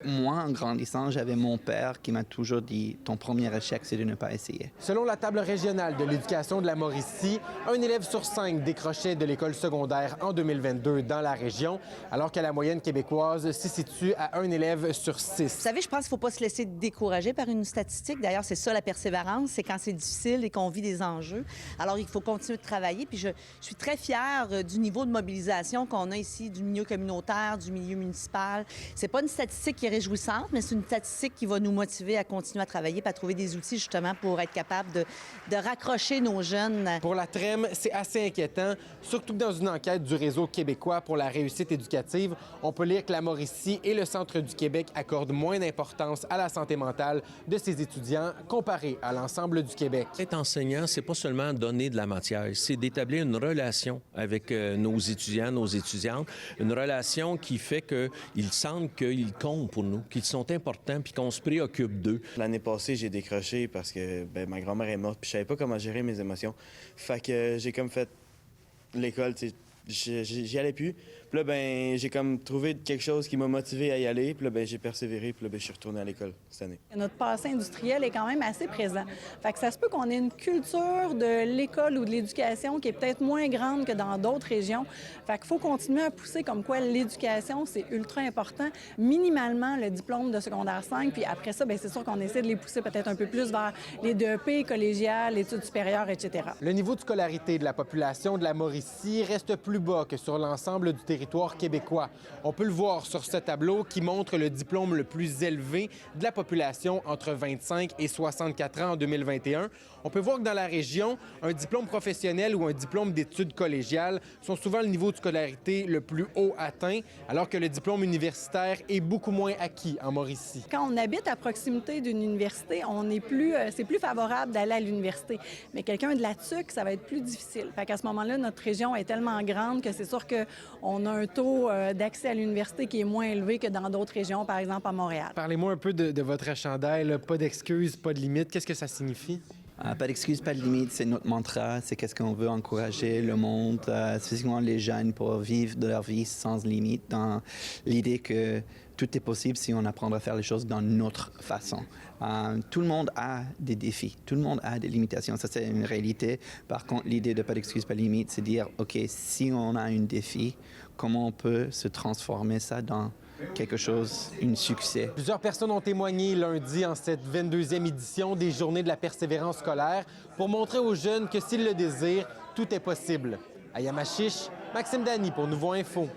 moi, en grandissant, j'avais mon père qui m'a toujours dit « ton premier échec, c'est de ne pas essayer ». Selon la table régionale de l'éducation de la Mauricie, un élève sur 5 décrochait de l'école secondaire en 2022 dans la région, alors que la moyenne québécoise s'y situe à un élève sur 6. Vous savez, je pense qu'il ne faut pas se laisser décourager par une statistique. D'ailleurs, c'est ça la persévérance, c'est quand c'est difficile et qu'on vit des enjeux. Alors, il faut continuer de travailler. Puis je suis très fière du niveau de mobilisation qu'on a ici, du milieu communautaire, du milieu municipal. C'est pas une statistique qui est réjouissante, mais c'est une statistique qui va nous motiver à continuer à travailler et à trouver des outils justement pour être capable de raccrocher nos jeunes. Pour la TREM, c'est assez inquiétant, surtout que dans une enquête du Réseau québécois pour la réussite éducative, on peut lire que la Mauricie et le centre du Québec accordent moins d'importance à la santé mentale de ses étudiants comparé à l'ensemble du Québec. Être enseignant, c'est pas seulement donner de la matière, c'est d'établir une relation avec nos étudiants, nos étudiantes, une relation qui fait qu'ils sentent qu'ils comptent pour nous, qu'ils sont importants puis qu'on se préoccupe d'eux. L'année passée, j'ai décroché parce que ma grand-mère est morte puis je savais pas comment gérer mes émotions. Fait que j'ai comme fait l'école, tu sais. J'y allais plus. Puis là, j'ai comme trouvé quelque chose qui m'a motivé à y aller. Puis là, j'ai persévéré. Puis là, je suis retourné à l'école cette année. Notre passé industriel est quand même assez présent. Fait que ça se peut qu'on ait une culture de l'école ou de l'éducation qui est peut-être moins grande que dans d'autres régions. Fait qu'il faut continuer à pousser comme quoi l'éducation, c'est ultra important. Minimalement, le diplôme de secondaire 5. Puis après ça, c'est sûr qu'on essaie de les pousser peut-être un peu plus vers les DEP, collégiales, études supérieures, etc. Le niveau de scolarité de la population de la Mauricie reste plus bas que sur l'ensemble du territoire québécois. On peut le voir sur ce tableau qui montre le diplôme le plus élevé de la population entre 25 et 64 ans en 2021. On peut voir que dans la région, un diplôme professionnel ou un diplôme d'études collégiales sont souvent le niveau de scolarité le plus haut atteint, alors que le diplôme universitaire est beaucoup moins acquis en Mauricie. Quand on habite à proximité d'une université, c'est plus favorable d'aller à l'université. Mais quelqu'un de la TUC, ça va être plus difficile. Fait qu'à ce moment-là, notre région est tellement grande que c'est sûr qu'on a un taux d'accès à l'université qui est moins élevé que dans d'autres régions, par exemple à Montréal. Parlez-moi un peu de votre chandail, là. Pas d'excuses, pas de limites. Qu'est-ce que ça signifie? Pas d'excuses, pas de limites, c'est notre mantra, c'est qu'est-ce qu'on veut encourager le monde, spécifiquement les jeunes, pour vivre leur vie sans limite, dans l'idée que tout est possible si on apprend à faire les choses dans notre façon. Tout le monde a des défis, tout le monde a des limitations, ça c'est une réalité. Par contre, l'idée de pas d'excuses, pas de limites, c'est dire, OK, si on a un défi, comment on peut se transformer ça dans quelque chose, un succès. Plusieurs personnes ont témoigné lundi en cette 22e édition des Journées de la persévérance scolaire pour montrer aux jeunes que s'ils le désirent, tout est possible. À Yamachiche, Maxime Dany pour Nouveau Info.